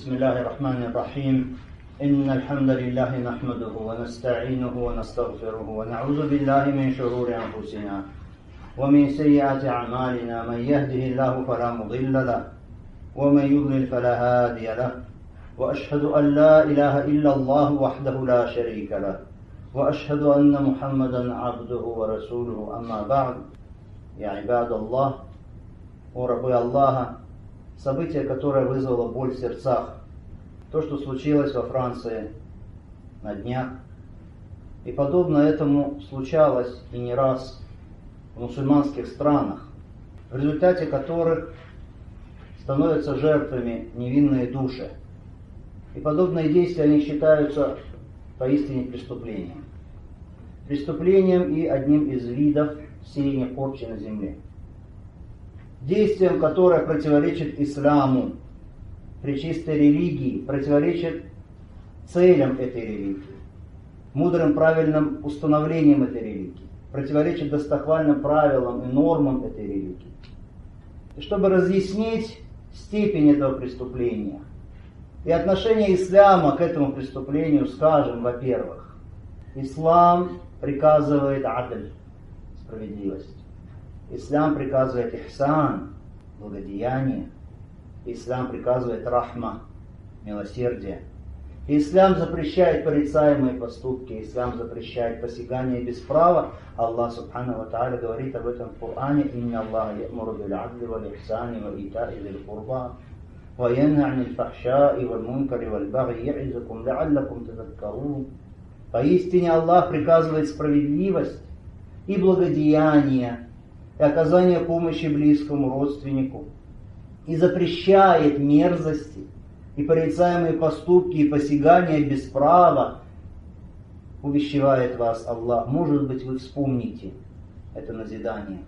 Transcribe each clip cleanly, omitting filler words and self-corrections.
بسم الله الرحمن الرحيم إن الحمد لله نحمده ونستعينه ونستغفره ونعوذ بالله من شرور أنفسنا ومن سيئات أعمالنا من يهده الله فلا مضل له ومن يضلل فلا هادي له وأشهد أن لا إله إلا الله وحده لا شريك له وأشهد أن محمدا عبده ورسوله أما بعد يا عباد الله ورب الله. Событие, которое вызвало боль в сердцах, то, что случилось во Франции на днях, и подобно этому случалось и не раз в мусульманских странах, в результате которых становятся жертвами невинные души. И подобные действия, они считаются поистине преступлением. Преступлением и одним из видов сеяния порчи на земле. Действием, которое противоречит исламу, пречистой религии, противоречит целям этой религии, мудрым правильным установлениям этой религии, противоречит достохвальным правилам и нормам этой религии. И чтобы разъяснить степень этого преступления и отношение ислама к этому преступлению, скажем, во-первых, ислам приказывает адль, справедливость. Ислам приказывает ихсан, благодеяние. Ислам приказывает рахма, милосердие. Ислам запрещает порицаемые поступки. Ислам запрещает посягание без права. Аллах субхану ва тааля говорит об этом в Коране: «Инна Аллаха я'муру бил адли вал ихсани ва ита'i зил курба ва янха анил фахша'i вал мункари вал баги я'изукум ла'аллакум тазаккарун». Поистине Аллах приказывает справедливость и благодеяние, и оказание помощи близкому родственнику, и запрещает мерзости, и порицаемые поступки, и посягания без права. Увещевает вас Аллах. Может быть, вы вспомните это назидание.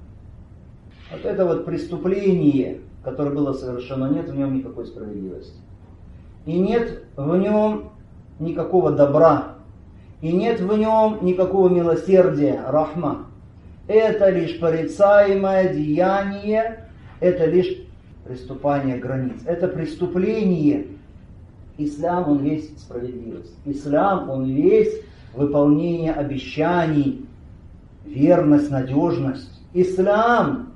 Вот это вот преступление, которое было совершено, нет в нем никакой справедливости. И нет в нем никакого добра. И нет в нем никакого милосердия, рахма. Это лишь порицаемое деяние, это лишь приступание границ. Это преступление. Ислам, он весь справедливость. Ислам, он весь выполнение обещаний, верность, надежность. Ислам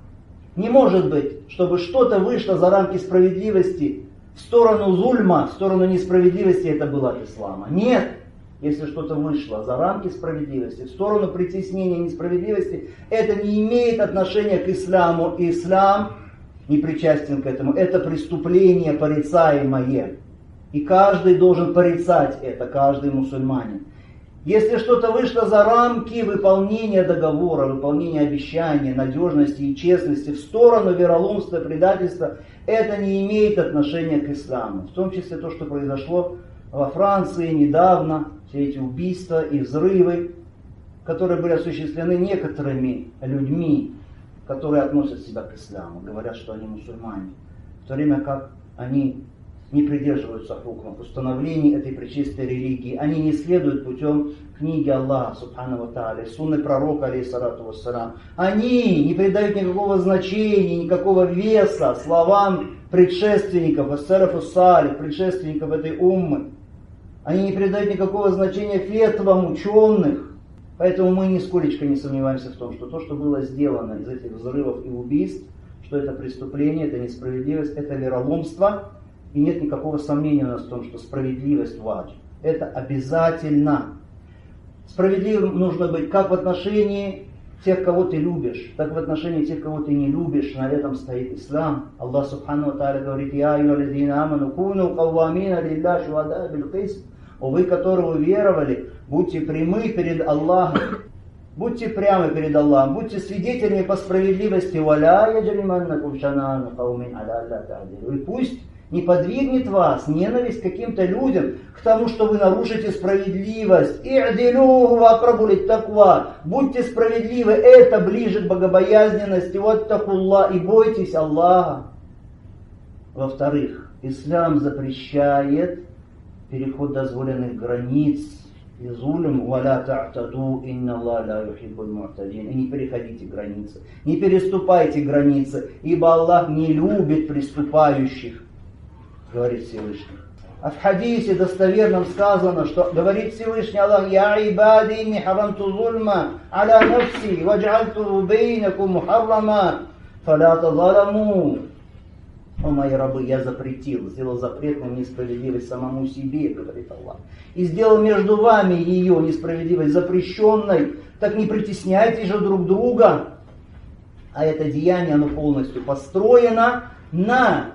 не может быть, чтобы что-то вышло за рамки справедливости в сторону зульма, в сторону несправедливости, это было от ислама. Нет. Если что-то вышло за рамки справедливости, в сторону притеснения несправедливости, это не имеет отношения к исламу. Ислам не причастен к этому. Это преступление порицаемое. И каждый должен порицать это, каждый мусульманин. Если что-то вышло за рамки выполнения договора, выполнения обещания, надежности и честности в сторону вероломства, предательства, это не имеет отношения к исламу. В том числе то, что произошло во Франции недавно, все эти убийства и взрывы, которые были осуществлены некоторыми людьми, которые относят себя к исламу, говорят, что они мусульмане, в то время как они не придерживаются хукмов, установлений этой пречистой религии, они не следуют путем книги Аллаха, субхану ва тааля, сунны пророка, алейхиссалату вассалам. Они не придают никакого значения, никакого веса словам предшественников, ас-салафу салих, предшественников этой уммы. Они не придают никакого значения фетвам ученых. Поэтому мы нисколечко не сомневаемся в том, что то, что было сделано из этих взрывов и убийств, что это преступление, это несправедливость, это вероломство. И нет никакого сомнения у нас в том, что справедливость ваджиб. Это обязательно. Справедливым нужно быть как в отношении тех, кого ты любишь, так в отношении тех, кого ты не любишь. На этом стоит ислам. Аллах субхану ва тааля говорит: «Я айюхаллазина аману куну каввамина лилляхи шугада биль кист». О вы, которые уверовали, будьте прямы перед Аллахом. Будьте прямы перед Аллахом, будьте свидетелями по справедливости. «Валя яджриманнакум шанану каумин аля алла та'дилу». И пусть не подвигнет вас ненависть к каким-то людям к тому, что вы нарушите справедливость. «И'дилу ва акрабу литтаква». Будьте справедливы, это ближе к богобоязненности. «Ваттакуллах», и бойтесь Аллаха. Во-вторых, ислам запрещает переход дозволенных границ и зулм. «Валя та'таду, инна Аллаха ла юхиббуль му'тадин». И не переходите границы, не переступайте границы, ибо Аллах не любит приступающих, говорит Всевышний. А в хадисе достоверном сказано, что говорит Всевышний Аллах: «Я ибади инни харамту зульма аля нафси, вадж'альту бейнакум мухаррама, фаля тазаламу». О мои рабы, я запретил, сделал запретным несправедливость самому себе, говорит Аллах. И сделал между вами ее несправедливость запрещенной, так не притесняйте же друг друга. А это деяние, оно полностью построено на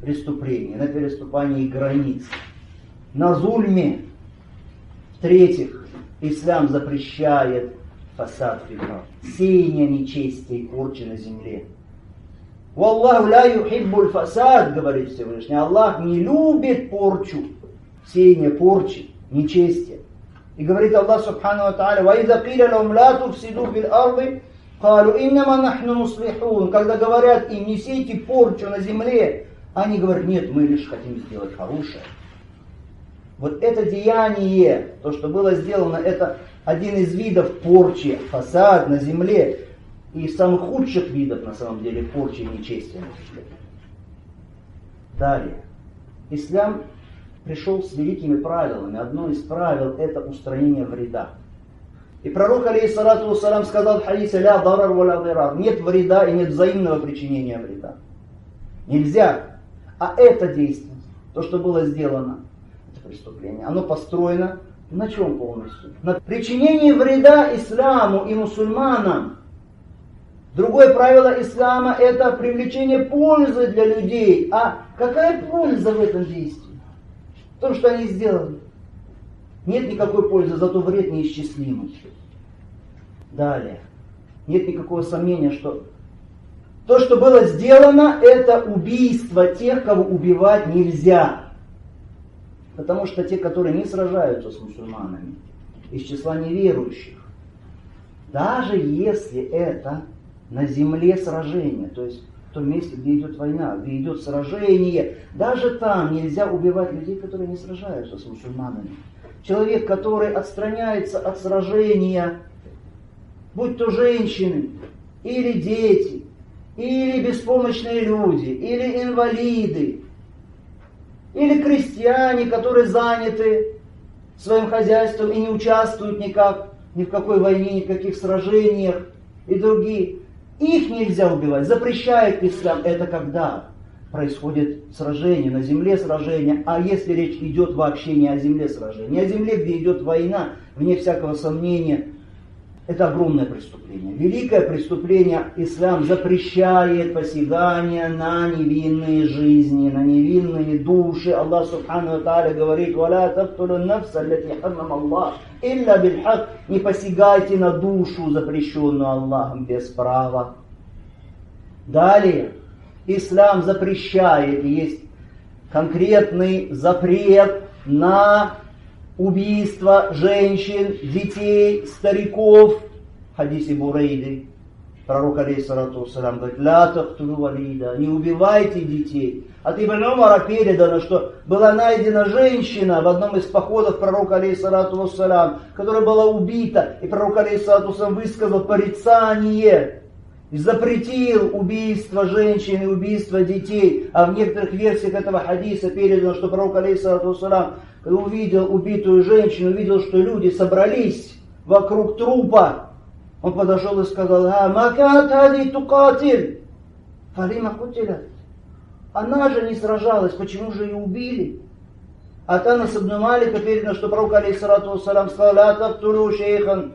преступлении, на переступании границ, на зульме. В-третьих, ислам запрещает фасад фитра, сеяние нечестия и порчи на земле. «Валлаху ля юхиббуль фасад», говорит Всевышний, Аллах не любит порчу, сеяние порчи, нечестия. И говорит Аллах субхану ва тааля: «Ваиза киля лахум ла туфсиду фил арди, калу иннама нахну муслихун». Когда говорят им: не сейте порчу на земле, они говорят: нет, мы лишь хотим сделать хорошее. Вот это деяние, то, что было сделано, это один из видов порчи, фасад на земле. И из самых худших видов, на самом деле, порчи и нечестия на земле. Далее. Ислам пришел с великими правилами. Одно из правил — это устранение вреда. И пророк, алейхиссалату вассалам, сказал в хадисе: «Ля дарар ва ля дирар». Нет вреда и нет взаимного причинения вреда. Нельзя. А это действие, то, что было сделано, это преступление, оно построено на чем полностью? На причинении вреда исламу и мусульманам. Другое правило ислама — это привлечение пользы для людей. А какая польза в этом действии? В том, что они сделали. Нет никакой пользы, зато вред неисчислимый. Далее. Нет никакого сомнения, что то, что было сделано, это убийство тех, кого убивать нельзя. Потому что те, которые не сражаются с мусульманами, из числа неверующих, даже если это на земле сражение, то есть в том месте, где идет война, где идет сражение, даже там нельзя убивать людей, которые не сражаются с мусульманами. Человек, который отстраняется от сражения, будь то женщины, или дети, или беспомощные люди, или инвалиды, или крестьяне, которые заняты своим хозяйством и не участвуют никак, ни в какой войне, ни в каких сражениях, и другие. Их нельзя убивать, запрещает ислам. Это когда происходит сражение, на земле сражение. А если речь идет вообще не о земле сражения, не о земле, где идет война, вне всякого сомнения, это огромное преступление. Великое преступление. Ислам запрещает посягание на невинные жизни, на невинные души. Аллах субхану ва тааля говорит: «Валя тактулу нафса аллати харрама Аллах илля бильхак». Не посягайте на душу, запрещенную Аллахом, без права. Далее. Ислам запрещает, есть конкретный запрет на убийство женщин, детей, стариков. В хадисе Бурейды пророк, алейхиссалату вассалям, говорит: «Ля тахтулу валида», не убивайте детей. От Ибн Умара передано, что была найдена женщина в одном из походов пророка, алейхиссалату вассалям, которая была убита, и пророк, алейхиссалату вассалям, высказал порицание и запретил убийство женщин и убийство детей. А в некоторых версиях этого хадиса передано, что пророк, алейхиссалату вассалям, когда увидел убитую женщину, увидел, что люди собрались вокруг трупа, он подошел и сказал: «Макат хади тукатиль, фалима кутиля». Она же не сражалась, почему же ее убили? От Анас ибн Малика передано, что пророк, алейхиссалату вассалям, сказал: «Ля тактулу шейхан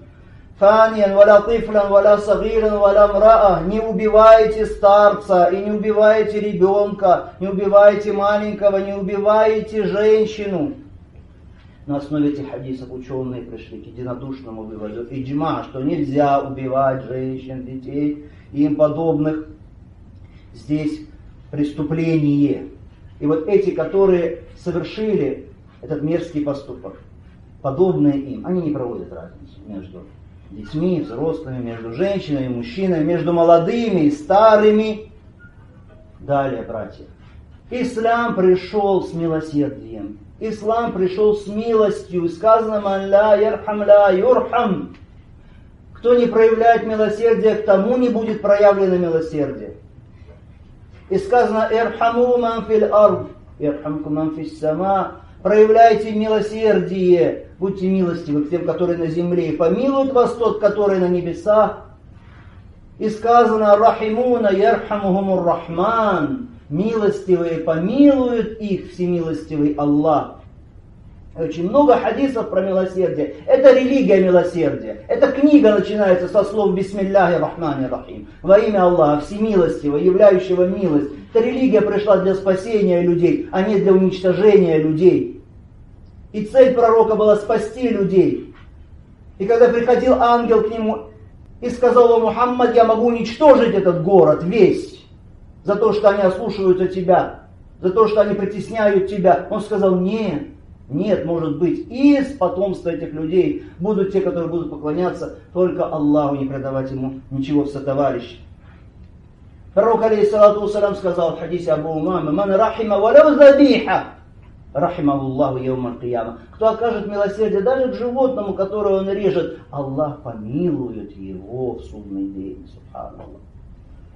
фаниян, валя тифлян, валя сагиран, валя мраа». Не убивайте старца и не убивайте ребенка, не убивайте маленького, не убивайте женщину. На основе этих хадисов ученые пришли к единодушному выводу: иджма, что нельзя убивать женщин, детей и им подобных. Здесь преступление. И вот эти, которые совершили этот мерзкий поступок, подобные им, они не проводят разницу между детьми, взрослыми, между женщинами, мужчинами, между молодыми и старыми. Далее, братья. Ислам пришел с милосердием. Ислам пришел с милостью. Сказано: «Ман ла ярхам ла юрхам». Кто не проявляет милосердие, к тому не будет проявлено милосердие. И сказано: «Ирхаму ман фил ард». ярхамукум ман фис сама. Проявляйте милосердие, будьте милостивы к тем, которые на земле, и помилует вас тот, который на небесах. И сказано: рахимуна ярхамухумур рахман. Милостивые помилуют их всемилостивый Аллах. Очень много хадисов про милосердие. Это религия милосердия. Эта книга начинается со слов «Бисмилляхи рахмани рахим». Во имя Аллаха, всемилостивого, являющего милость. Эта религия пришла для спасения людей, а не для уничтожения людей. И цель пророка была спасти людей. И когда приходил ангел к нему и сказал: «О Мухаммад, я могу уничтожить этот город весь, за то, что они ослушиваются тебя, за то, что они притесняют тебя». Он сказал: нет, может быть, из потомства этих людей будут те, которые будут поклоняться только Аллаху, не предавать ему ничего в сотоварищи. Пророк, алейхиссалату вассалям, сказал в хадисе Абу Умамы: «Ман рахима валяу забиха, рахимахуллаху яумаль кияма». Кто окажет милосердие даже к животному, которого он режет, Аллах помилует его в судный день. Субханаллах.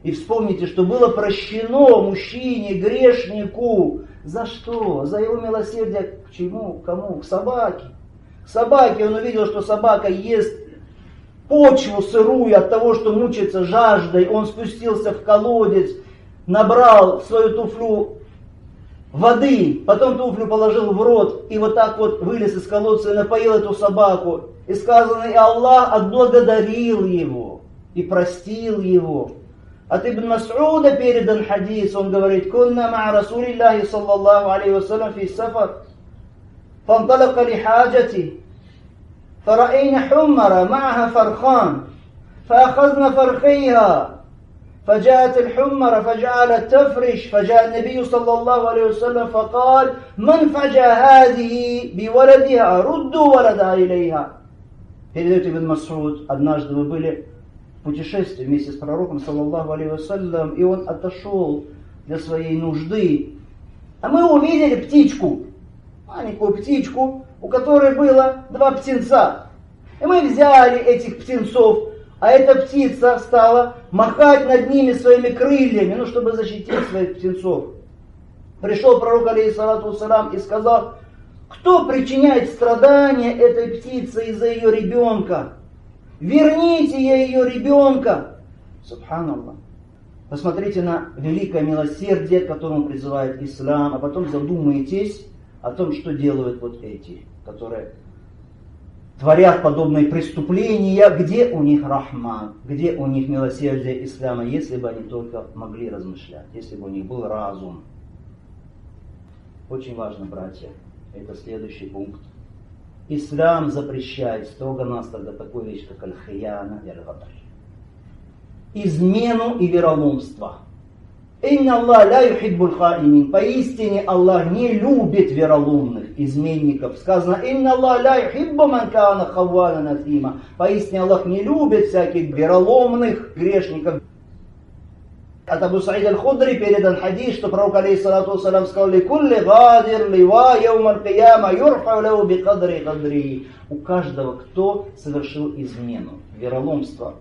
И вспомните, что было прощено мужчине, грешнику. За что? За его милосердие к чему? К кому? К собаке. К собаке. Он увидел, что собака ест почву сырую от того, что мучается жаждой. Он спустился в колодец, набрал в свою туфлю воды, потом туфлю положил в рот и вот так вот вылез из колодца и напоил эту собаку. И сказано: и Аллах отблагодарил его и простил его. От Ибн Мас'уда передан хадис, он говорит: «Кунна ма Расулиллахи саллаллаху алейхи вассалям фи сафар, фанталака ли хаджати, фараэйна хуммара ма'аха фархан, фаахазна фархейха, فجاءت الحمرة فجعلت تفرش فجاء النبي صلى الله عليه وسلم فقال من فجأ هذه بولدها ردوا ولدها إليها». Передает Ибн Мас'уд: однажды мы были в путешествии вместе с пророком, саллаллаху алейхи вассалям, и он отошел для своей нужды. А мы увидели птичку, маленькую птичку, у которой было 2 птенца. И мы взяли этих птенцов, а эта птица стала махать над ними своими крыльями, чтобы защитить своих птенцов. Пришел пророк, алейхиссалату вассалям, и сказал: кто причиняет страдания этой птице из-за ее ребенка? Верните ей ее ребенка. Субханаллах. Посмотрите на великое милосердие, к которому призывает ислам, а потом задумайтесь о том, что делают вот эти, которые творят подобные преступления, где у них рахман, где у них милосердие ислама, если бы они только могли размышлять, если бы у них был разум. Очень важно, братья, это следующий пункт. Ислам запрещает строго-настрого такую вещь, как аль-хияна и аль-гадр. Измену и вероломство. Инна Аллах ля юхиббуль хаинин. Поистине Аллах не любит вероломных, изменников. Сказано: инна Аллах ля юхиббу ман кана хавванан атима. Поистине Аллах не любит всяких вероломных грешников. От Абу Саид аль-Худри передан хадис, что пророк, алейхиссалату вассалям, сказал: «Ликулли гадир лива яумаль кияма юрфау лау бикадри гадри». У каждого, кто совершил измену, вероломство,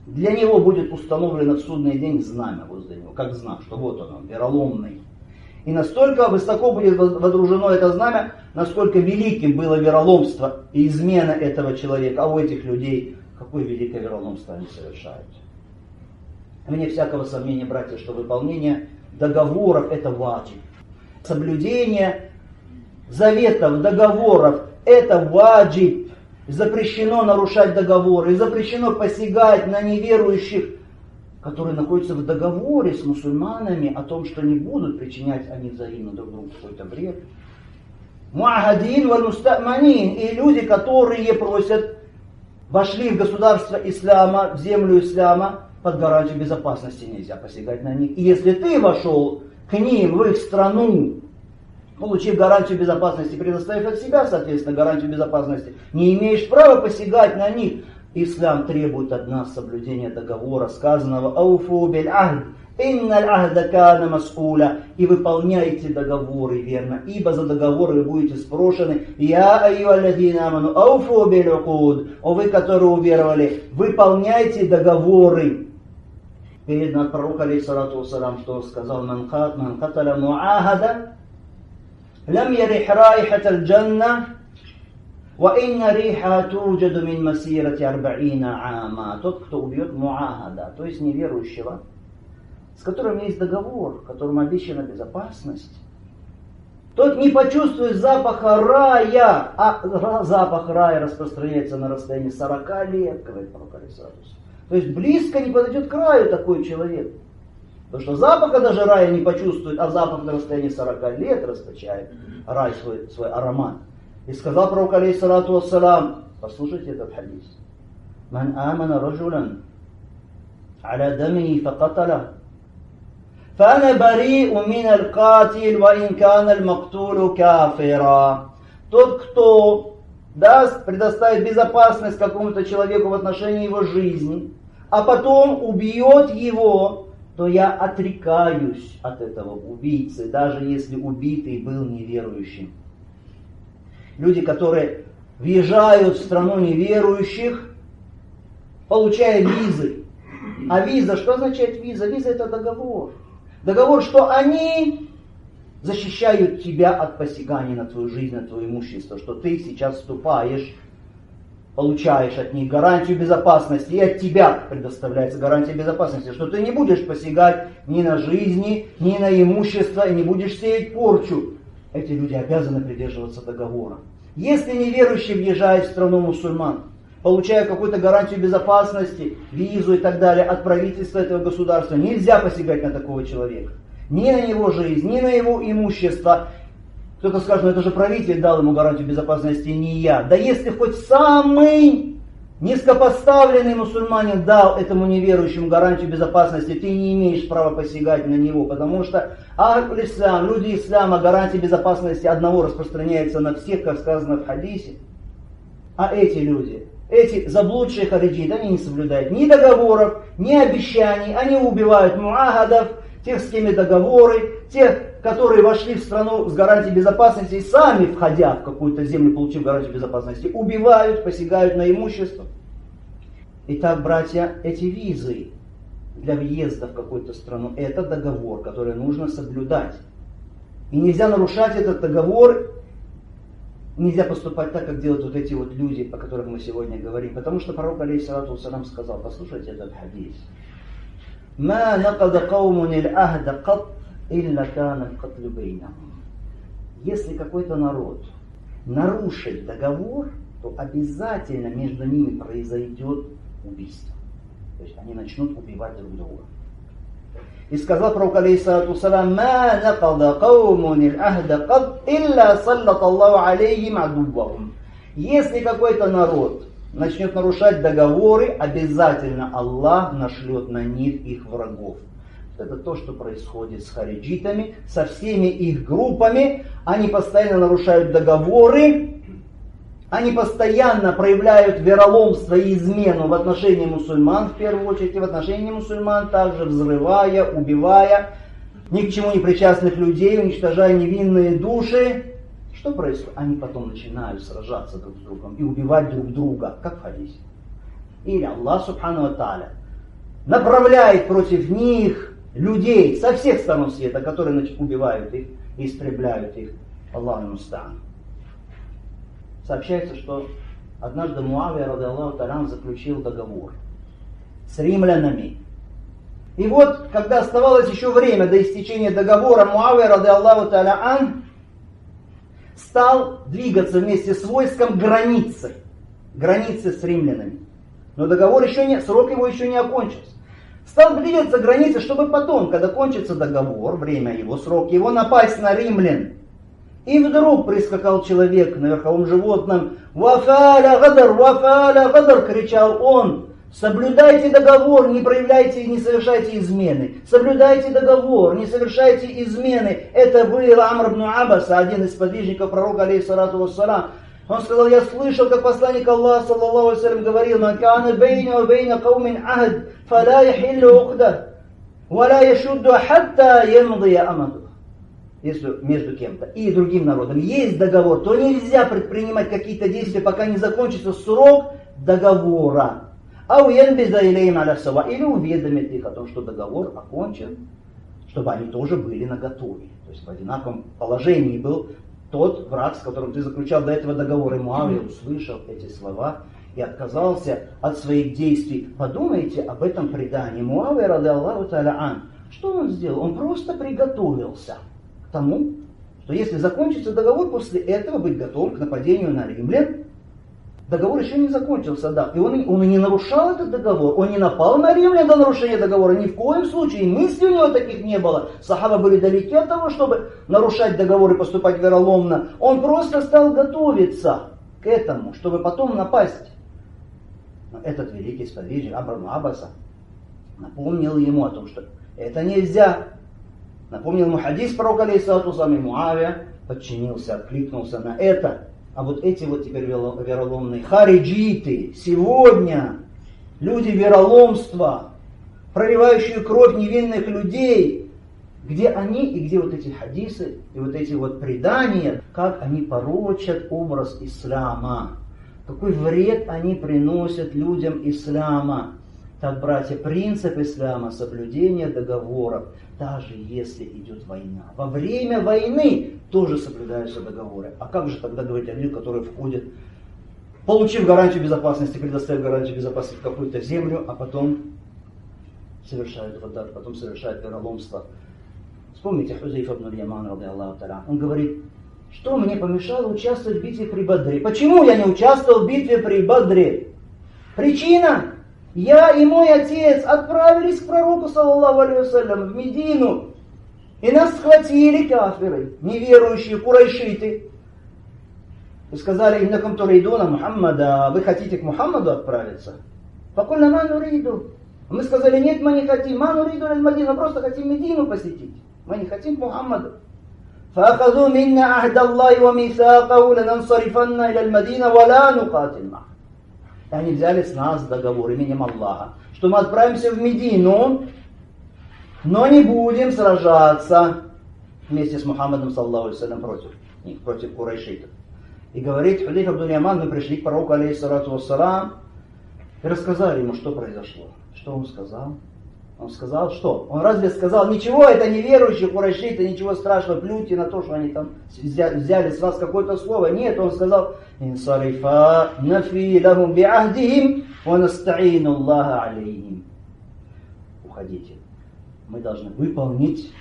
для него будет установлено в судный день знамя возле него, как знак, что вот он, вероломный. И настолько высоко будет водружено это знамя, насколько великим было вероломство и измена этого человека. А у этих людей какое великое вероломство они совершают. Вне всякого сомнения, братья, что выполнение договоров — это ваджиб. Соблюдение заветов, договоров — это ваджиб. Запрещено нарушать договоры, запрещено посягать на неверующих, которые находятся в договоре с мусульманами о том, что не будут причинять они взаимно друг другу какой-то вред. Муахадин валь мустаманин, и люди, которые просят, вошли в государство ислама, в землю ислама, под гарантию безопасности нельзя посягать на них. И если ты вошел к ним, в их страну, получив гарантию безопасности, предоставив от себя, соответственно, гарантию безопасности, не имеешь права посягать на них. Ислам требует от нас соблюдения договора, сказанного «Ауфу биль ахд, инналь ахда кана мас'уля», и выполняйте договоры верно, ибо за договоры вы будете спрошены. «Я айюалладина аману ауфу биль укуд», о вы, которые уверовали, выполняйте договоры. Передано от пророка, алейхиссалату вассалям, что сказал: «Ман каталя муахада لم يرح رائحة الجنة وإن ريحها توجد من مسيرة 40 عاما. Тот, кто убьет муахада, то есть неверующего, с которым есть договор, которому обещана безопасность, тот не почувствует запаха рая, а запах рая распространяется на расстоянии 40 лет, говорит пророк алейхиссалату вассалам. То есть близко не подойдет к раю такой человек. Потому что запаха даже рая не почувствует, а запах на расстоянии 40 лет расточает рай свой аромат. И сказал пророк алейхиссалату вассалам, послушайте этот хадис. «Ман амана раджулян аля дамихи факаталя, فأنا بريء من القاتل وإن كان المقتول كافرا». Тот, кто предоставит безопасность какому-то человеку в отношении его жизни, а потом убьет его, то я отрекаюсь от этого убийцы, даже если убитый был неверующим. Люди, которые въезжают в страну неверующих, получая визы. А виза, что означает виза? Виза — это договор. Договор, что они защищают тебя от посягания на твою жизнь, на твое имущество, что ты сейчас вступаешь, получаешь от них гарантию безопасности, и от тебя предоставляется гарантия безопасности, что ты не будешь посягать ни на жизни, ни на имущество, и не будешь сеять порчу. Эти люди обязаны придерживаться договора. Если неверующий въезжает в страну мусульман, получая какую-то гарантию безопасности, визу и так далее от правительства этого государства, нельзя посягать на такого человека. Ни на его жизнь, ни на его имущество. Кто-то скажет, ну это же правитель дал ему гарантию безопасности, не я. Да если хоть самый низкопоставленный мусульманин дал этому неверующему гарантию безопасности, ты не имеешь права посягать на него, потому что ислам, люди ислама, гарантия безопасности одного распространяется на всех, как сказано в хадисе. А эти люди, эти заблудшие хариджиты, они не соблюдают ни договоров, ни обещаний, они убивают муахадов, тех, с кем договоры, тех, которые вошли в страну с гарантией безопасности, и сами, входя в какую-то землю, получив гарантию безопасности, убивают, посягают на имущество. Итак, братья, эти визы для въезда в какую-то страну, это договор, который нужно соблюдать. И нельзя нарушать этот договор. Нельзя поступать так, как делают вот эти вот люди, о которых мы сегодня говорим. Потому что пророк алейхиссалату вассалам сказал, послушайте этот хадис. «Ма накада каумун иль-ахда кат илля кана катлю бейнахум». Если какой-то народ нарушит договор, то обязательно между ними произойдет убийство. То есть они начнут убивать друг друга. И сказал пророк алейхиссалату вассалам: «Ма накада каумун иль-ахда кат илля саллат Аллаху алейхим адуввахум». Если какой-то народ начнет нарушать договоры, обязательно Аллах нашлет на них их врагов. Это то, что происходит с хариджитами, со всеми их группами. Они постоянно нарушают договоры, они постоянно проявляют вероломство и измену в отношении мусульман, в первую очередь, и в отношении мусульман, также взрывая, убивая ни к чему не причастных людей, уничтожая невинные души. Что происходит? Они потом начинают сражаться друг с другом и убивать друг друга, как в хадисе. Или Аллах Субхану ва Тааля направляет против них людей со всех сторон света, которые убивают их и истребляют их. Аллаху муста'ан. Сообщается, что однажды Муавия ради Аллаху Та'аля заключил договор с римлянами. И вот, когда оставалось еще время до истечения договора, Муавия ради Аллаху Та'аля стал двигаться вместе с войском границы с римлянами. Но договор еще не, срок его еще не окончился. Стал двигаться границы, чтобы потом, когда кончится договор, время его, срок его, напасть на римлян. И вдруг прискакал человек на верховом животном. «Вафаля гадар!» кричал он. «Соблюдайте договор, не проявляйте и не совершайте измены. Соблюдайте договор, не совершайте измены». Это был Амр ибн Абас, один из сподвижников пророка, алейхиссалату вассалам. Он сказал: я слышал, как посланник Аллаха, саллаллаху алейхи ва саллям, говорил: «Ман кана бейна ва бейна каумин ахд, фала яхиллу ухда, ва ла яшудду хатта ямдия амаду». Если между кем-то и другим народом есть договор, то нельзя предпринимать какие-то действия, пока не закончится срок договора. Или уведомит их о том, что договор окончен, чтобы они тоже были наготове. То есть в одинаковом положении был тот враг, с которым ты заключал до этого договор. И Муавия услышал эти слова и отказался от своих действий. Подумайте об этом предании. Муавия, ради Аллаху та'аля ан, что он сделал? Он просто приготовился к тому, что если закончится договор, после этого быть готовым к нападению на римлян. Договор еще не закончился, да. И он и не нарушал этот договор. Он не напал на римлян до нарушения договора. Ни в коем случае. И мыслей у него таких не было. Сахаба были далеки от того, чтобы нарушать договор и поступать вероломно. Он просто стал готовиться к этому, чтобы потом напасть. Но этот великий сподвижник Амр ибн Аббаса напомнил ему о том, что это нельзя. Напомнил ему хадис пророка, алейхиссалату вассалам, и Муавия подчинился, откликнулся на это. А вот эти вот теперь вероломные хариджиты, сегодня люди вероломства, проливающие кровь невинных людей, где они и где вот эти хадисы и вот эти вот предания, как они порочат образ ислама, какой вред они приносят людям ислама. Так, братья, принцип ислама — соблюдение договоров, даже если идет война. Во время войны тоже соблюдаются договоры. А как же тогда говорить о людях, которые входят, получив гарантию безопасности, предоставив гарантию безопасности в какую-то землю, а потом совершают гадар, потом совершают вероломство. Вспомните Хузайф ибн аль-Яман, ради Аллаху та'аля. Он говорит, что мне помешало участвовать в битве при Бадре? Почему я не участвовал в битве при Бадре? Причина? Я и мой отец отправились к пророку, саллаллаху алейхи вассалям, в Медину. И нас схватили кафиры, неверующие, курайшиты. И сказали, иннакум туридуна Мухаммада, вы хотите к Мухаммаду отправиться? Факульна ма нуриду. Мы сказали, нет, мы не хотим. Ма нуриду аль-Мадину, просто хотим Медину посетить. Мы не хотим к Мухаммаду. فأخذوا منا عهد الله وميثاقه لننصرفن إلى المدينة ولا نقاتل معه. И они взяли с нас договор именем Аллаха, что мы отправимся в Медину, но не будем сражаться вместе с Мухаммадом, саллаллаху алейхи вассалям, против курайшитов. И говорит Худайф ибн аль-Яман, мы пришли к пророку, алейхиссалату вассалам, и рассказали ему, что произошло. Что он сказал? Он сказал, что? Он разве сказал, ничего, это неверующие курайшиты, ничего страшного, плюньте на то, что они там взяли с вас какое-то слово. Нет, он сказал, инсарифа нафи лахум биахдихим ва наста'ину Аллаха алейхим. Уходите. Мы должны выполнить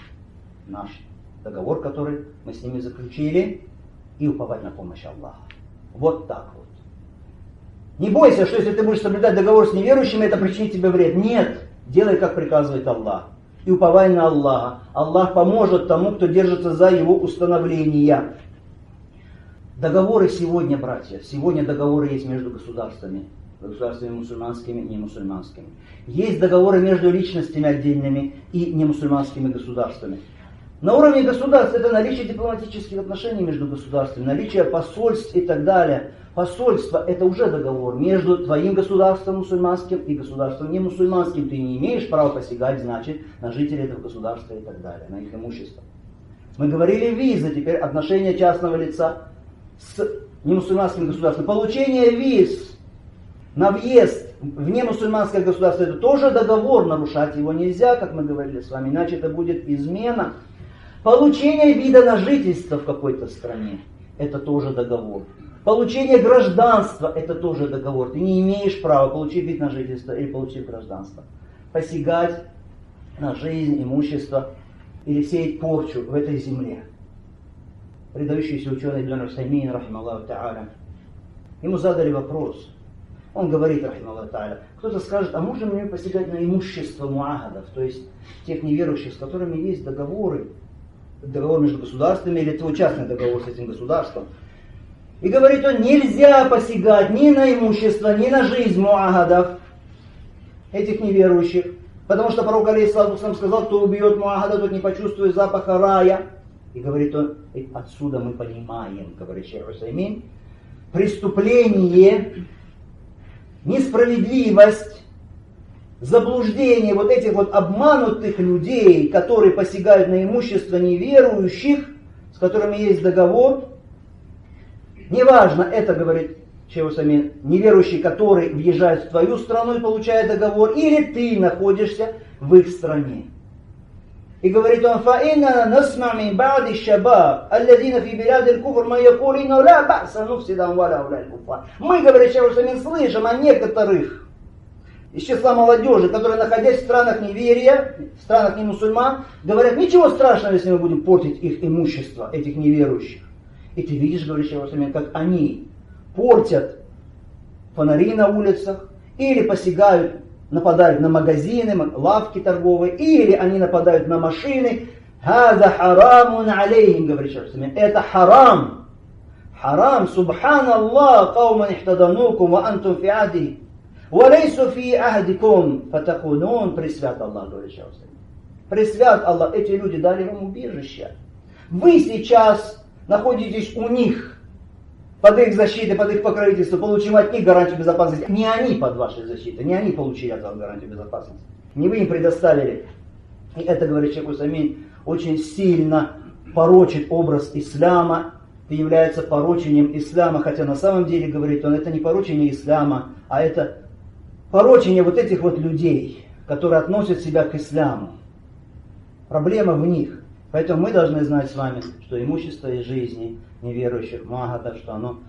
наш договор, который мы с ними заключили, и уповать на помощь Аллаха. Вот так вот. Не бойся, что если ты будешь соблюдать договор с неверующими, это причинит тебе вред. Нет. Делай, как приказывает Аллах. И уповай на Аллаха. Аллах поможет тому, кто держится за его установления. Договоры сегодня, братья, сегодня договоры есть между государствами. Государствами мусульманскими и немусульманскими. Есть договоры между личностями отдельными и немусульманскими государствами. На уровне государств это наличие дипломатических отношений между государствами, наличие посольств и так далее. Посольство — это уже договор между твоим государством мусульманским и государством немусульманским. Ты не имеешь права посягать, значит, на жителей этого государства и так далее, на их имущество. Мы говорили визы, теперь отношения частного лица с немусульманским государством. Получение виз на въезд в немусульманское государство — это тоже договор, нарушать его нельзя, как мы говорили с вами, иначе это будет измена. Получение вида на жительство в какой-то стране — это тоже договор. Получение гражданства — это тоже договор. Ты не имеешь права получить вид на жительство или получить гражданство. Посягать на жизнь, имущество или сеять порчу в этой земле. Выдающийся ученый Ибн Усаймин, рахималлаху та'аля, ему задали вопрос. Он говорит, рахималлаху та'аля, кто-то скажет, а можем ли мы посягать на имущество муахадов, то есть тех неверующих, с которыми есть договоры, договор между государствами или твой частный договор с этим государством. И говорит он, нельзя посягать ни на имущество, ни на жизнь муахадов, этих неверующих. Потому что пророк алейхиссалату вассалам сказал, кто убьет муахада, тот не почувствует запаха рая. И говорит он, отсюда мы понимаем, говорит шейх Усаймин, преступление, несправедливость, заблуждение вот этих вот обманутых людей, которые посягают на имущество неверующих, с которыми есть договор. Неважно, это, говорит шейх Усаймин, неверующий, который въезжает в твою страну и получает договор, или ты находишься в их стране. И говорит он: فَإِنَّنَا نَسْمَعْ مِنْ بَعْدِ الشَّبَابِ الَّذِينَ فِي بِلَادِ الْكُفْرِ مَنْ يَقُولُ إِنَّهُ لَا بَأْسَ نُفْسِدَ أَمْوَالَ هَؤُلَاءِ الْكُفَّارِ. Мы, говорит Шейх Усаймин, слышим о некоторых из числа молодежи, которые, находясь в странах неверия, в странах немусульман, говорят: ничего страшного, если мы будем портить их имущество, этих неверующих. И ты видишь, говорит Шейх Усаймин, как они портят фонари на улицах, или посягают, нападают на магазины, лавки торговые, или они нападают на машины. «Хаза харамун алейхим», говорит Шейх Усаймин, это харам. Харам, субханаллах, кауман ихтаданукум, ва антум фи ахди, ва лейсу фи ахдикум, фатахунун, пресвят Аллах, говорит Шейх Усаймин. Пресвят Аллах, эти люди дали вам убежище. Вы сейчас находитесь у них, под их защитой, под их покровительством, получим от них гарантию безопасности. Не они под вашей защитой, не они получили от вас гарантию безопасности. Не вы им предоставили. И это, говорит Шейх Усаймин, очень сильно порочит образ ислама, это является порочением ислама, хотя на самом деле, говорит он, это не порочение ислама, а это порочение вот этих вот людей, которые относят себя к исламу. Проблема в них. Поэтому мы должны знать с вами, что имущество из жизни неверующих магадов, что оно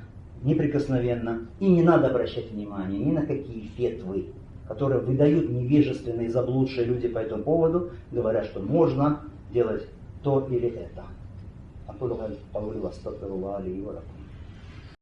неприкосновенно. И не надо обращать внимания ни на какие фетвы, которые выдают невежественные, заблудшие люди по этому поводу, говоря, что можно делать то или это.